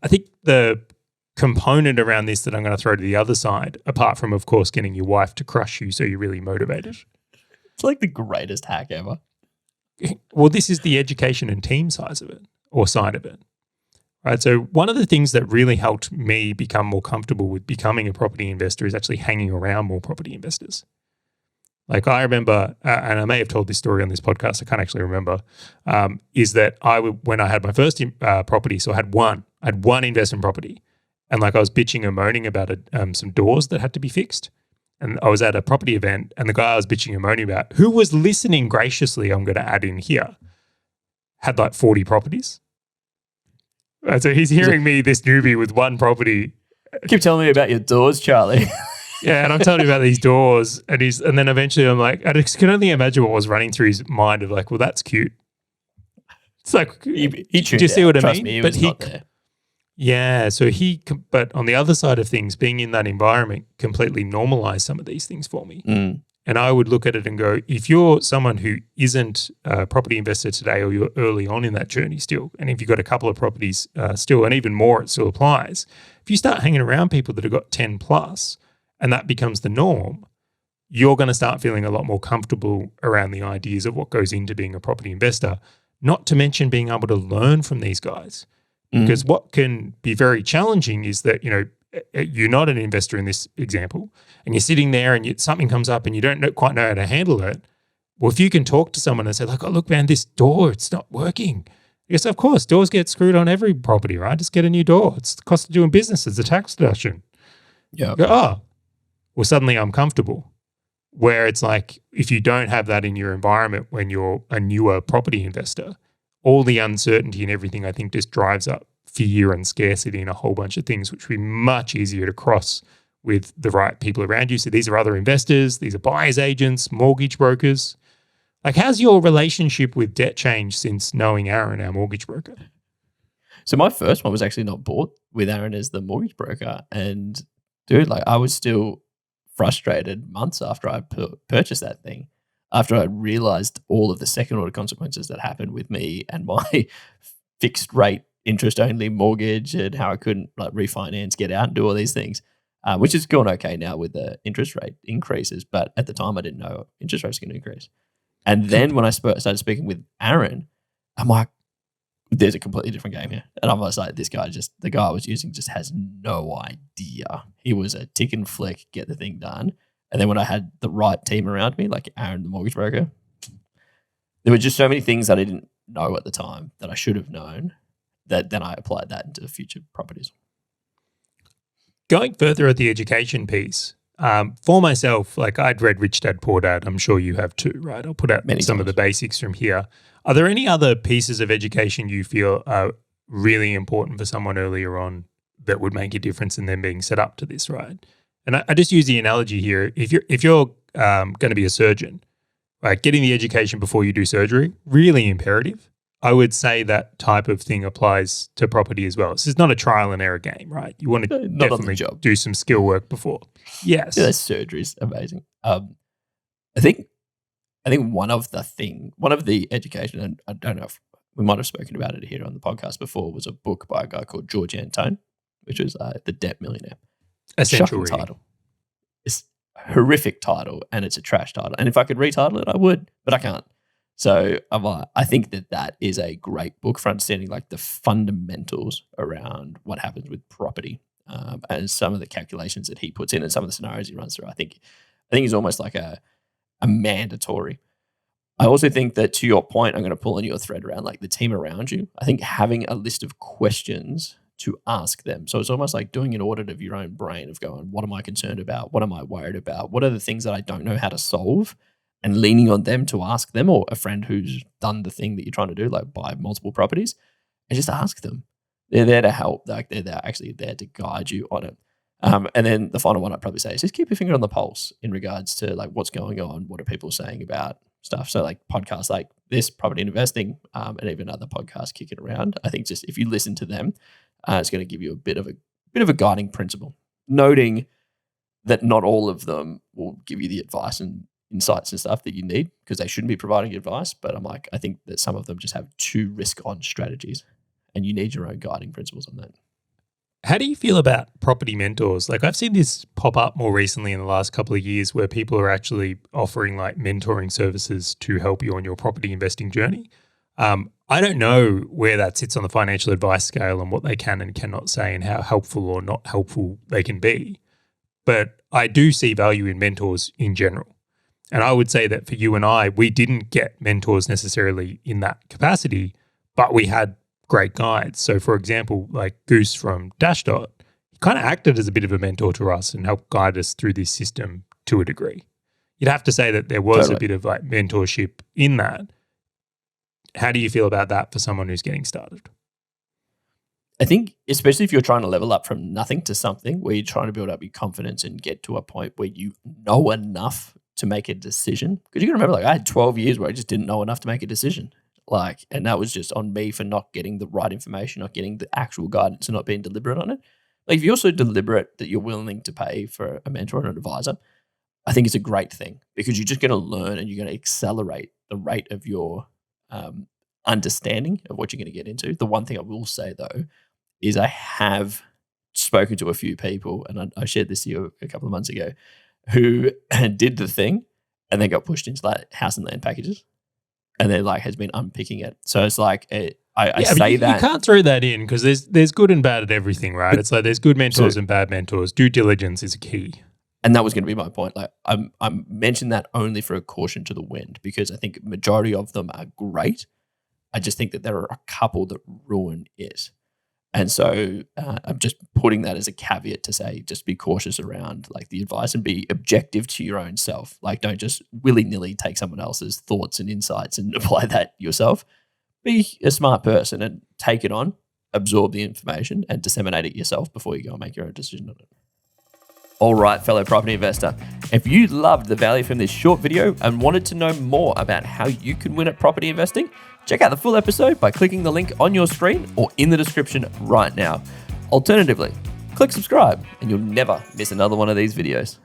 I think the component around this that I'm going to throw to the other side, apart from, of course, getting your wife to crush you so you're really motivated. It's like the greatest hack ever. Well, this is the education and team size of it, or side of it. Right. So one of the things that really helped me become more comfortable with becoming a property investor is actually hanging around more property investors. Like I remember, and I may have told this story on this podcast, I can't actually remember, is that when I had my first property, so I had one investment property, and like I was bitching and moaning about some doors that had to be fixed. And I was at a property event, and the guy I was bitching and moaning about, who was listening graciously, I'm going to add in here, had like 40 properties. So he's hearing me, this newbie with one property. Keep telling me about your doors, Charlie. Yeah, and I'm telling him about these doors, and then eventually I'm like, I just can only imagine what was running through his mind of like, well, that's cute. It's like, he do you see what I mean? Me, he was not there. Yeah, so but on the other side of things, being in that environment completely normalized some of these things for me. Mm. And I would look at it and go, if you're someone who isn't a property investor today, or you're early on in that journey still, and if you've got a couple of properties still, and even more, it still applies. If you start hanging around people that have got 10 plus, and that becomes the norm, you're going to start feeling a lot more comfortable around the ideas of what goes into being a property investor, not to mention being able to learn from these guys. Because what can be very challenging is that, you're not an investor in this example, and you're sitting there and something comes up and you don't quite know how to handle it. Well, if you can talk to someone and say like, oh, look, man, this door, it's not working. Yes, of course, doors get screwed on every property, right? Just get a new door. It's the cost of doing business. It's a tax deduction. Yeah. Well, suddenly I'm comfortable. Where it's like, if you don't have that in your environment when you're a newer property investor, all the uncertainty and everything, I think, just drives up fear and scarcity and a whole bunch of things, which would be much easier to cross with the right people around you. So these are other investors, these are buyer's agents, mortgage brokers. Like, how's your relationship with debt changed since knowing Aaron, our mortgage broker? So my first one was actually not bought with Aaron as the mortgage broker. And dude, like I was still frustrated months after I purchased that thing, after I realized all of the second order consequences that happened with me and my fixed rate interest only mortgage, and how I couldn't like refinance, get out and do all these things, which is going okay now with the interest rate increases. But at the time I didn't know interest rates were going to increase. And then when I started speaking with Aaron, I'm like, there's a completely different game here. And I'm like, the guy I was using just has no idea. He was a tick and flick, get the thing done. And then when I had the right team around me, like Aaron, the mortgage broker, there were just so many things that I didn't know at the time that I should have known, that then I applied that into future properties. Going further at the education piece, for myself, like I'd read Rich Dad, Poor Dad. I'm sure you have too, right? I'll put out some of the basics from here. Are there any other pieces of education you feel are really important for someone earlier on that would make a difference in them being set up to this, right? And I just use the analogy here. If you're going to be a surgeon, right, getting the education before you do surgery, really imperative. I would say that type of thing applies to property as well. This is not a trial and error game, right? You want to definitely do some skill work before. Yes. Yeah, that surgery is amazing. I think one of the education, and I don't know if we might have spoken about it here on the podcast before, was a book by a guy called George Antone, which was The Debt Millionaire. Essential title. It's a horrific title, and it's a trash title. And if I could retitle it, I would, but I can't. So I think that is a great book for understanding like the fundamentals around what happens with property, and some of the calculations that he puts in and some of the scenarios he runs through. I think he's almost like a mandatory. I also think that, to your point, I'm going to pull on your thread around like the team around you. I think having a list of questions to ask them. So it's almost like doing an audit of your own brain of going, what am I concerned about? What am I worried about? What are the things that I don't know how to solve? And leaning on them to ask them, or a friend who's done the thing that you're trying to do, like buy multiple properties, and just ask them. They're there to help. Like they're actually there to guide you on it. And then the final one I'd probably say is just keep your finger on the pulse in regards to like what's going on, what are people saying about stuff. So like podcasts like this, Property Investing, and even other podcasts kicking around. I think just if you listen to them, it's going to give you a bit of a guiding principle, noting that not all of them will give you the advice and insights and stuff that you need, because they shouldn't be providing advice. But I think that some of them just have too risk-on strategies, and you need your own guiding principles on that. How do you feel about property mentors? Like I've seen this pop up more recently in the last couple of years where people are actually offering like mentoring services to help you on your property investing journey. I don't know where that sits on the financial advice scale and what they can and cannot say and how helpful or not helpful they can be. But I do see value in mentors in general. And I would say that for you and I, we didn't get mentors necessarily in that capacity, but we had great guides. So for example, like Goose from Dashdot, he kind of acted as a bit of a mentor to us and helped guide us through this system to a degree. You'd have to say that there was a bit of like mentorship in that. How do you feel about that for someone who's getting started? I think, especially if you're trying to level up from nothing to something, where you're trying to build up your confidence and get to a point where you know enough to make a decision. Because you can remember, like I had 12 years where I just didn't know enough to make a decision. And that was just on me for not getting the right information, not getting the actual guidance and not being deliberate on it. Like if you're so deliberate that you're willing to pay for a mentor and an advisor, I think it's a great thing because you're just going to learn and you're going to accelerate the rate of your understanding of what you're going to get into. The one thing I will say though, is I have spoken to a few people, and I shared this to you a couple of months ago, who did the thing and then got pushed into like house and land packages, and then like has been unpicking it. So it's like I say that you can't throw that in because there's good and bad at everything, right? It's like there's good mentors and bad mentors. Due diligence is a key. And that was going to be my point. Like I mentioned that only for a caution to the wind because I think majority of them are great. I just think that there are a couple that ruin it. And so I'm just putting that as a caveat to say, just be cautious around like the advice and be objective to your own self. Like don't just willy-nilly take someone else's thoughts and insights and apply that yourself. Be a smart person and take it on, absorb the information and disseminate it yourself before you go and make your own decision on it. All right, fellow property investor, if you loved the value from this short video and wanted to know more about how you can win at property investing, check out the full episode by clicking the link on your screen or in the description right now. Alternatively, click subscribe and you'll never miss another one of these videos.